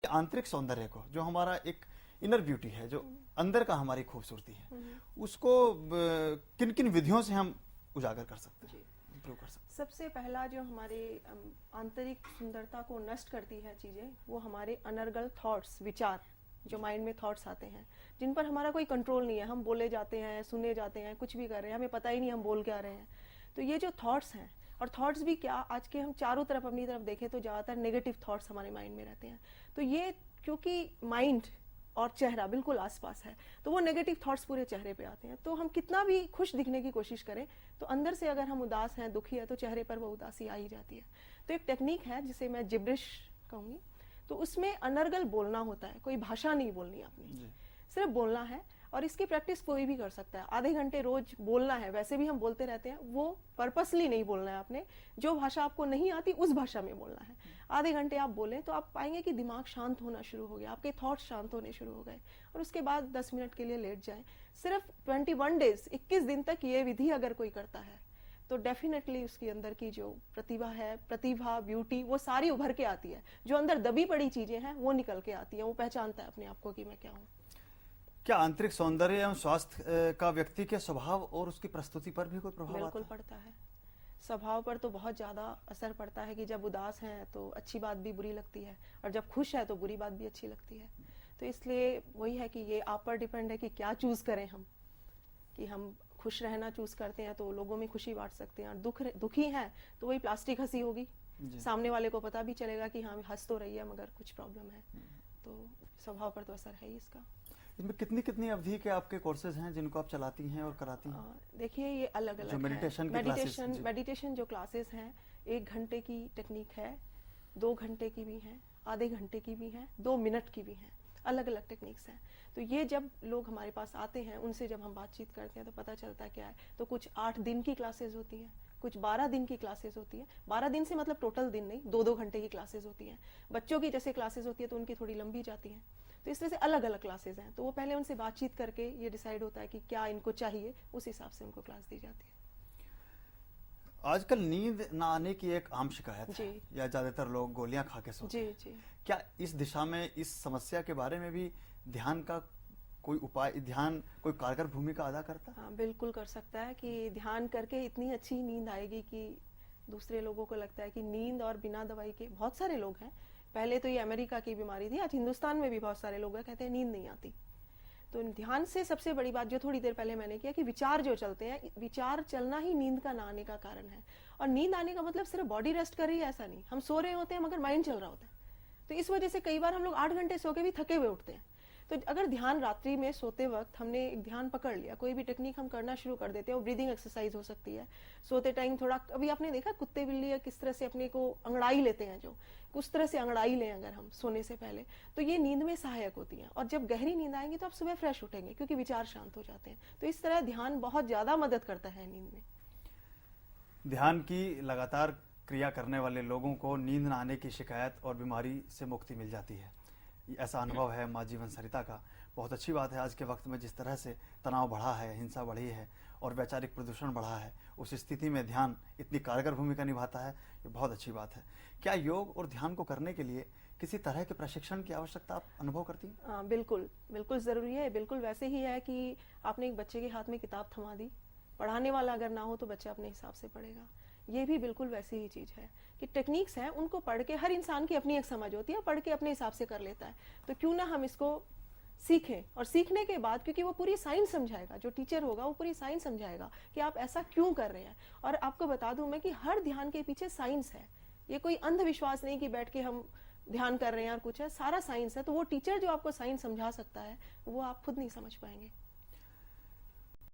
आंतरिक सौंदर्य को, जो हमारा एक इनर ब्यूटी है, जो अंदर का हमारी खूबसूरती है, उसको किन किन विधियों से हम उजागर कर सकते हैं, इम्प्रूव कर सकते हैं? सबसे पहला जो हमारे आंतरिक सुंदरता को नष्ट करती है चीज़ें, वो हमारे अनर्गल थॉट्स, विचार, जो माइंड में थॉट्स आते हैं जिन पर हमारा कोई कंट्रोल नहीं है। हम बोले जाते हैं, सुने जाते हैं, कुछ भी कर रहे हैं, हमें पता ही नहीं हम बोल क्या रहे हैं। तो ये जो थॉट्स हैं, और थॉट्स भी क्या, आज के हम चारों तरफ अपनी तरफ देखें तो ज़्यादातर नेगेटिव थॉट्स हमारे माइंड में रहते हैं। तो ये क्योंकि माइंड और चेहरा बिल्कुल आसपास है, तो वो नेगेटिव थॉट्स पूरे चेहरे पे आते हैं। तो हम कितना भी खुश दिखने की कोशिश करें, तो अंदर से अगर हम उदास हैं, दुखी है, तो चेहरे पर वो उदासी आ ही जाती है। तो एक टेक्निक है जिसे मैं जिब्रिश कहूँगी। तो उसमें अनर्गल बोलना होता है, कोई भाषा नहीं बोलनी अपनी, सिर्फ बोलना है। और इसकी प्रैक्टिस कोई भी कर सकता है। आधे घंटे रोज बोलना है, वैसे भी हम बोलते रहते हैं, वो पर्पसली नहीं बोलना है आपने। जो भाषा आपको नहीं आती उस भाषा में बोलना है। आधे घंटे आप बोलें तो आप पाएंगे कि दिमाग शांत होना शुरू हो गया, आपके थॉट्स शांत होने शुरू हो गए। और उसके बाद 10 मिनट के लिए लेट जाएं। सिर्फ 21 डेज, 21 दिन तक ये विधि अगर कोई करता है तो डेफिनेटली उसके अंदर की जो प्रतिभा, ब्यूटी, वो सारी उभर के आती है। जो अंदर दबी पड़ी चीजें हैं वो निकल के आती है। वो पहचानता है अपने आप को कि मैं क्या हूँ। क्या आंतरिक सौंदर्य एवं स्वास्थ्य का व्यक्ति के स्वभाव और उसकी प्रस्तुति पर भी कोई प्रभाव बिल्कुल आता है? पड़ता है। स्वभाव पर तो बहुत ज़्यादा असर पड़ता है कि जब उदास हैं तो अच्छी बात भी बुरी लगती है, और जब खुश है तो बुरी बात भी अच्छी लगती है। तो इसलिए वही है कि ये आप पर डिपेंड है कि क्या चूज़ करें हम। कि हम खुश रहना चूज़ करते हैं तो लोगों में खुशी बांट सकते हैं, और दुखी हैं तो वही प्लास्टिक हंसी होगी। सामने वाले को पता भी चलेगा कि हाँ हंस तो रही है मगर कुछ प्रॉब्लम है। तो स्वभाव पर तो असर है ही इसका। इसमें कितनी कितनी अवधि के आपके कोर्सेज हैं जिनको आप चलाती हैं और कराती हैं? देखिए ये अलग अलग है। मेडिटेशन जो क्लासेस हैं, 1 घंटे की टेक्निक है, 2 घंटे की भी हैं, आधे घंटे की भी हैं, 2 मिनट की भी हैं। अलग अलग टेक्निक्स हैं। तो ये जब लोग हमारे पास आते हैं, उनसे जब हम बातचीत करते हैं तो पता चलता है क्या है। तो कुछ 8 दिन की क्लासेस होती हैं, कुछ 12 दिन की क्लासेस होती है। 12 दिन से मतलब टोटल दिन नहीं, 2-2 घंटे की क्लासेस होती हैं। बच्चों की जैसे क्लासेस होती है तो उनकी थोड़ी लंबी जाती हैं। तो इस तरह से अलग अलग क्लासेस हैं। तो वो पहले उनसे बातचीत करके ये डिसाइड होता है कि क्या इनको चाहिए, उस हिसाब से उनको क्लास दी जाती है। आजकल नींद ना आने की एक आम शिकायत है, या ज्यादातर लोग गोलियां खा के सोते हैं। जी। क्या इस दिशा में, इस समस्या के बारे में भी ध्यान का कोई उपाय, ध्यान कोई कारगर भूमिका अदा करता है? हाँ बिल्कुल कर सकता है। कि ध्यान करके इतनी अच्छी नींद आएगी कि दूसरे लोगों को लगता है कि नींद, और बिना दवाई के बहुत सारे लोग हैं। पहले तो ये अमेरिका की बीमारी थी, आज हिंदुस्तान में भी बहुत सारे लोग हैं कहते हैं नींद नहीं आती। तो ध्यान से सबसे बड़ी बात जो थोड़ी देर पहले मैंने किया कि विचार जो चलते हैं, विचार चलना ही नींद का ना आने का कारण है। और नींद आने का मतलब सिर्फ बॉडी रेस्ट कर रही है ऐसा नहीं। हम सो रहे होते हैं मगर माइंड चल रहा होता है। तो इस वजह से कई बार हम लोग 8 घंटे सो के भी थके हुए उठते हैं। तो अगर ध्यान रात्रि में सोते वक्त हमने एक ध्यान पकड़ लिया, कोई भी टेक्निक हम करना शुरू कर देते हैं, वो ब्रीदिंग एक्सरसाइज हो सकती है। सोते टाइम थोड़ा, अभी आपने देखा कुत्ते बिल्ली या किस तरह से अपने को अंगड़ाई लेते हैं, जो उस तरह से अंगड़ाई लें अगर हम सोने से पहले, तो ये नींद में सहायक होती हैं। और जब गहरी नींद आएंगी तो आप सुबह फ्रेश उठेंगे क्योंकि विचार शांत हो जाते हैं। तो इस तरह ध्यान बहुत ज्यादा मदद करता है नींद में। ध्यान की लगातार क्रिया करने वाले लोगों को नींद न आने की शिकायत और बीमारी से मुक्ति मिल जाती है, ऐसा अनुभव है माँ जीवन सरिता का। बहुत अच्छी बात है, आज के वक्त में जिस तरह से तनाव बढ़ा है, हिंसा बढ़ी है और वैचारिक प्रदूषण बढ़ा है, उस स्थिति में ध्यान इतनी कारगर भूमिका निभाता है, ये बहुत अच्छी बात है। क्या योग और ध्यान को करने के लिए किसी तरह के प्रशिक्षण की आवश्यकता आप अनुभव करती हैं? बिल्कुल बिल्कुल ज़रूरी है। बिल्कुल वैसे ही है कि आपने एक बच्चे के हाथ में किताब थमा दी, पढ़ाने वाला अगर ना हो तो बच्चा अपने हिसाब से पढ़ेगा। ये भी बिल्कुल वैसी ही चीज़ है कि टेक्निक्स हैं, उनको पढ़ के, हर इंसान की अपनी एक समझ होती है, पढ़ के अपने हिसाब से कर लेता है। तो क्यों ना हम इसको सीखें, और सीखने के बाद, क्योंकि वो पूरी साइंस समझाएगा, जो टीचर होगा वो पूरी साइंस समझाएगा कि आप ऐसा क्यों कर रहे हैं। और आपको बता दूं मैं कि हर ध्यान के पीछे साइंस है। ये कोई अंधविश्वास नहीं कि बैठ के हम ध्यान कर रहे हैं और कुछ है, सारा साइंस है। तो वो टीचर जो आपको साइंस समझा सकता है वो आप खुद नहीं समझ पाएंगे।